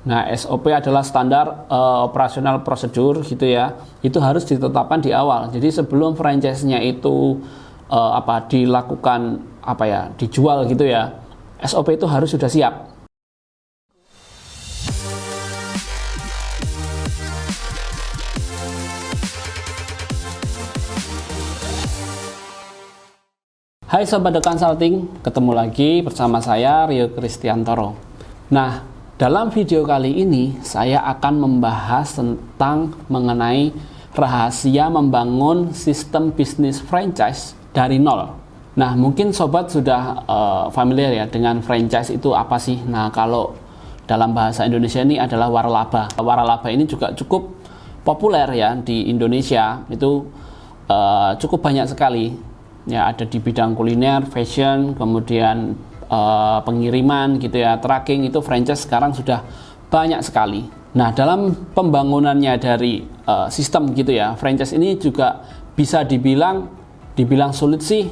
Nah, SOP adalah standar operasional prosedur gitu ya. Itu harus ditetapkan di awal. Jadi sebelum franchise-nya itu dilakukan dijual gitu ya. SOP itu harus sudah siap. Hai Sobat The Consulting, ketemu lagi bersama saya Rio Kristiantoro. Nah, dalam video kali ini saya akan membahas tentang mengenai rahasia membangun sistem bisnis franchise dari nol. Nah, mungkin sobat sudah familiar ya dengan franchise itu apa sih? Nah, kalau dalam bahasa Indonesia ini adalah waralaba. Waralaba ini juga cukup populer ya di Indonesia. Itu cukup banyak sekali. Ya, ada di bidang kuliner, fashion, kemudian pengiriman gitu ya, tracking, itu franchise sekarang sudah banyak sekali. Nah, dalam pembangunannya dari sistem gitu ya, franchise ini juga bisa dibilang sulit sih,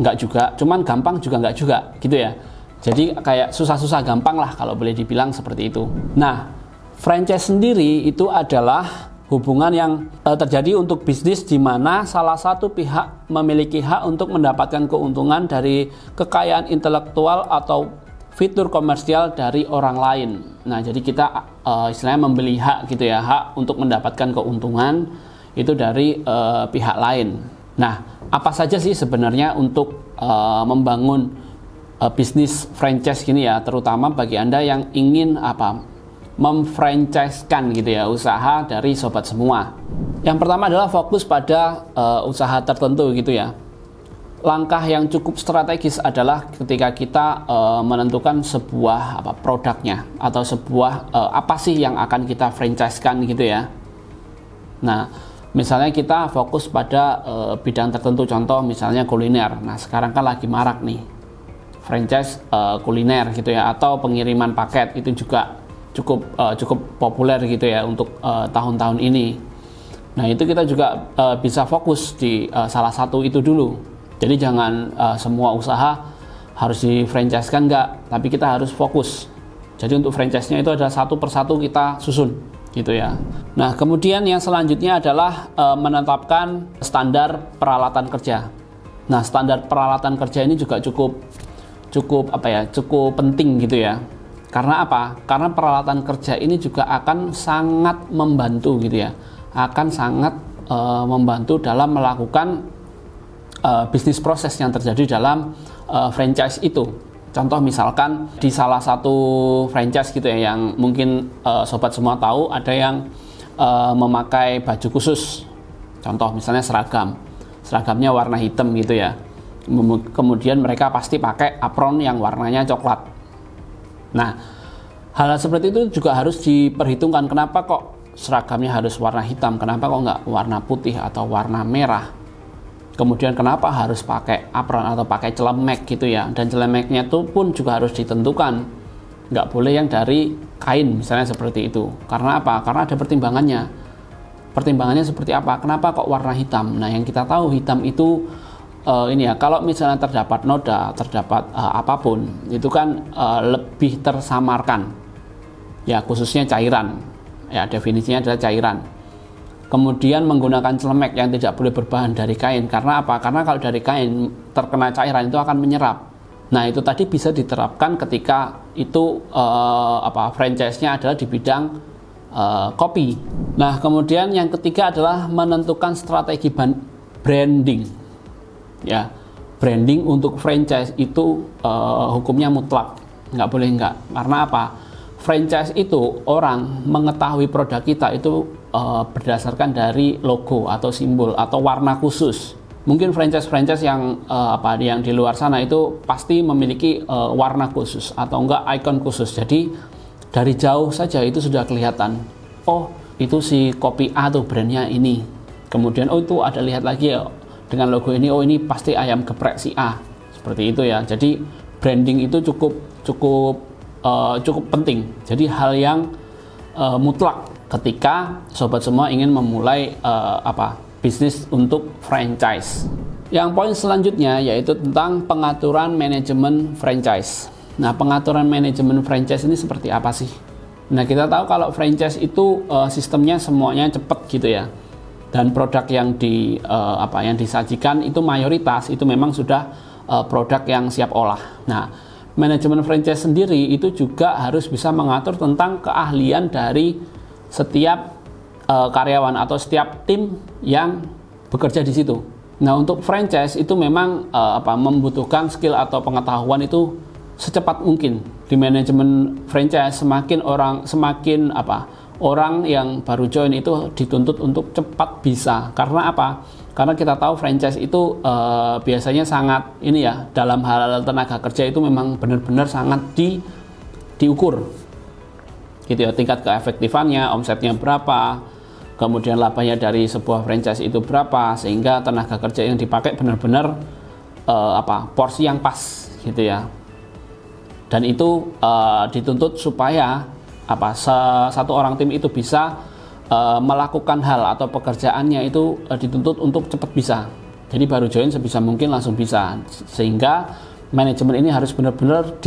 enggak juga, cuman gampang juga enggak juga gitu ya. Jadi kayak susah-susah gampang lah kalau boleh dibilang seperti itu. Nah, franchise sendiri itu adalah hubungan yang terjadi untuk bisnis di mana salah satu pihak memiliki hak untuk mendapatkan keuntungan dari kekayaan intelektual atau fitur komersial dari orang lain. Nah, jadi kita istilahnya membeli hak gitu ya, hak untuk mendapatkan keuntungan itu dari pihak lain. Nah, apa saja sih sebenarnya untuk membangun bisnis franchise gini ya, terutama bagi Anda yang ingin memfranchise-kan gitu ya usaha dari sobat semua. Yang pertama adalah fokus pada usaha tertentu gitu ya. Langkah yang cukup strategis adalah ketika kita menentukan sebuah produknya atau sebuah apa sih yang akan kita franchise-kan gitu ya. Nah, misalnya kita fokus pada bidang tertentu, contoh misalnya kuliner. Nah, sekarang kan lagi marak nih franchise kuliner gitu ya, atau pengiriman paket itu juga cukup populer gitu ya untuk tahun-tahun ini. Nah, itu kita juga bisa fokus di salah satu itu dulu. Jadi jangan semua usaha harus di franchise-kan, enggak, tapi kita harus fokus. Jadi untuk franchise-nya itu ada satu persatu kita susun gitu ya. Nah, kemudian yang selanjutnya adalah menetapkan standar peralatan kerja. Nah, standar peralatan kerja ini juga cukup penting gitu ya. Karena apa? Karena peralatan kerja ini juga akan sangat membantu gitu ya. Akan sangat membantu dalam melakukan bisnis proses yang terjadi dalam franchise itu. Contoh misalkan di salah satu franchise gitu ya, yang mungkin sobat semua tahu, ada yang memakai baju khusus. Contoh misalnya seragam. Seragamnya warna hitam gitu ya. Kemudian mereka pasti pakai apron yang warnanya coklat. Nah, hal seperti itu juga harus diperhitungkan. Kenapa kok seragamnya harus warna hitam? Kenapa kok nggak warna putih atau warna merah? Kemudian kenapa harus pakai apron atau pakai celemek gitu ya? Dan celemeknya itu pun juga harus ditentukan. Nggak boleh yang dari kain misalnya seperti itu. Karena apa? Karena ada pertimbangannya. Pertimbangannya seperti apa? Kenapa kok warna hitam? Nah, yang kita tahu hitam itu kalau misalnya terdapat noda, terdapat apapun, itu kan lebih tersamarkan ya, khususnya cairan ya, definisinya adalah cairan. Kemudian menggunakan celemek yang tidak boleh berbahan dari kain. Karena apa? Karena kalau dari kain terkena cairan itu akan menyerap. Nah, itu tadi bisa diterapkan ketika itu franchise-nya adalah di bidang kopi. Nah, kemudian yang ketiga adalah menentukan strategi branding. Ya, branding untuk franchise itu hukumnya mutlak, nggak boleh enggak. Karena apa? Franchise itu orang mengetahui produk kita itu berdasarkan dari logo atau simbol atau warna khusus. Mungkin franchise yang yang di luar sana itu pasti memiliki warna khusus atau enggak ikon khusus. Jadi dari jauh saja itu sudah kelihatan. Oh, itu si kopi A tuh brandnya ini. Kemudian itu ada lihat lagi ya, dengan logo ini, oh ini pasti ayam geprek si A, seperti itu ya. Jadi branding itu cukup penting. Jadi hal yang mutlak ketika sobat semua ingin memulai bisnis untuk franchise. Yang poin selanjutnya yaitu tentang pengaturan manajemen franchise. Nah, pengaturan manajemen franchise ini seperti apa sih? Nah, kita tahu kalau franchise itu sistemnya semuanya cepat gitu ya. Dan produk yang yang disajikan itu mayoritas itu memang sudah produk yang siap olah. Nah, manajemen franchise sendiri itu juga harus bisa mengatur tentang keahlian dari setiap karyawan atau setiap tim yang bekerja di situ. Nah, untuk franchise itu memang membutuhkan skill atau pengetahuan itu secepat mungkin. Di manajemen franchise orang yang baru join itu dituntut untuk cepat bisa. Karena apa? Karena kita tahu franchise itu biasanya sangat dalam hal tenaga kerja itu memang benar-benar sangat diukur. Gitu ya, tingkat keefektifannya, omsetnya berapa, kemudian labanya dari sebuah franchise itu berapa, sehingga tenaga kerja yang dipakai benar-benar porsi yang pas gitu ya. Dan itu dituntut supaya satu orang tim itu bisa melakukan hal atau pekerjaannya itu dituntut untuk cepat bisa. Jadi baru join sebisa mungkin langsung bisa, sehingga manajemen ini harus benar-benar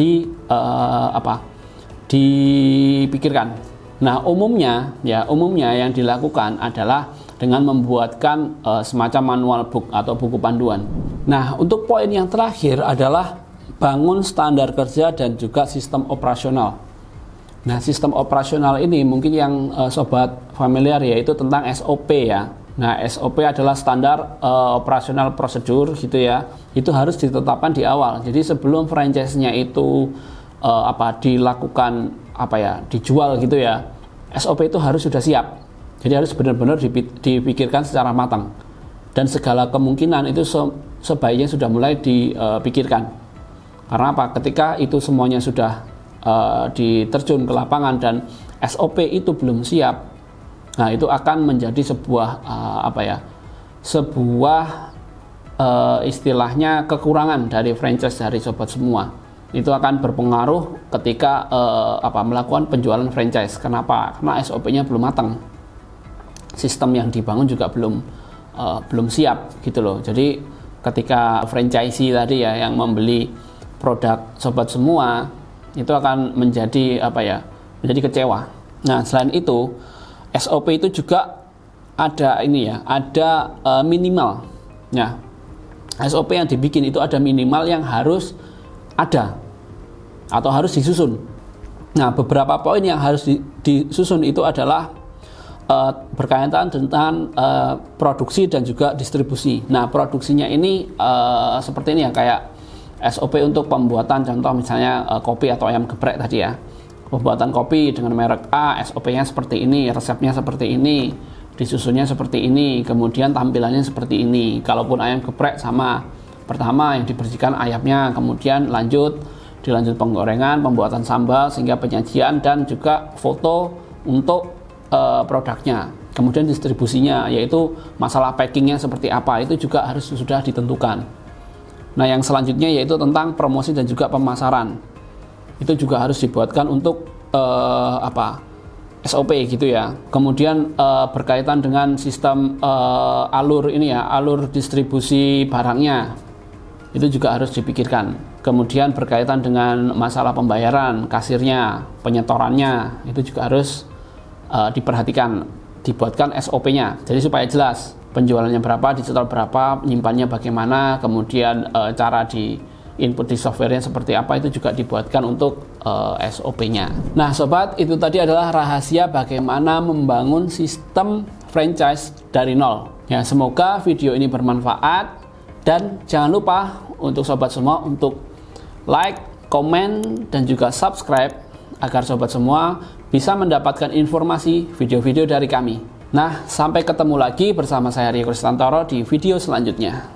dipikirkan. Nah, umumnya yang dilakukan adalah dengan membuatkan semacam manual book atau buku panduan. Nah, untuk poin yang terakhir adalah bangun standar kerja dan juga sistem operasional. Nah, sistem operasional ini mungkin yang sobat familiar, yaitu tentang SOP ya. Nah, SOP adalah standar operasional prosedur gitu ya. Itu harus ditetapkan di awal. Jadi sebelum franchise-nya itu dilakukan dijual gitu ya, SOP itu harus sudah siap. Jadi harus benar-benar dipikirkan secara matang, dan segala kemungkinan itu sebaiknya sudah mulai dipikirkan. Karena apa? Ketika itu semuanya sudah diterjun ke lapangan dan SOP itu belum siap, nah itu akan menjadi sebuah istilahnya kekurangan dari franchise dari sobat semua. Itu akan berpengaruh ketika melakukan penjualan franchise. Kenapa? Karena SOP-nya belum matang, sistem yang dibangun juga belum siap gitu loh. Jadi ketika franchisee tadi ya yang membeli produk sobat semua itu akan menjadi kecewa. Nah, selain itu SOP itu juga ada minimal. Nah, SOP yang dibikin itu ada minimal yang harus ada atau harus disusun. Nah, beberapa poin yang harus disusun itu adalah berkaitan dengan produksi dan juga distribusi. Nah, produksinya ini seperti ini ya, kayak SOP untuk pembuatan, contoh misalnya kopi atau ayam geprek tadi ya. Pembuatan kopi dengan merek A, SOP-nya seperti ini, resepnya seperti ini, disusunnya seperti ini, kemudian tampilannya seperti ini. Kalaupun ayam geprek sama. Pertama yang dibersihkan ayamnya, kemudian dilanjut penggorengan, pembuatan sambal, sehingga penyajian dan juga foto untuk produknya. Kemudian distribusinya, yaitu masalah packingnya seperti apa, itu juga harus sudah ditentukan. Nah, yang selanjutnya yaitu tentang promosi dan juga pemasaran. Itu juga harus dibuatkan untuk SOP gitu ya. Kemudian berkaitan dengan sistem alur distribusi barangnya, itu juga harus dipikirkan. Kemudian berkaitan dengan masalah pembayaran, kasirnya, penyetorannya, itu juga harus diperhatikan, dibuatkan SOP-nya. Jadi supaya jelas penjualannya berapa, disetor berapa, menyimpannya bagaimana, kemudian cara di input di softwarenya seperti apa, itu juga dibuatkan untuk SOP-nya. Nah, sobat, itu tadi adalah rahasia bagaimana membangun sistem franchise dari nol. Ya, semoga video ini bermanfaat. Dan jangan lupa untuk sobat semua untuk like, komen, dan juga subscribe agar sobat semua bisa mendapatkan informasi video-video dari kami. Nah, sampai ketemu lagi bersama saya Rio Kristantoro di video selanjutnya.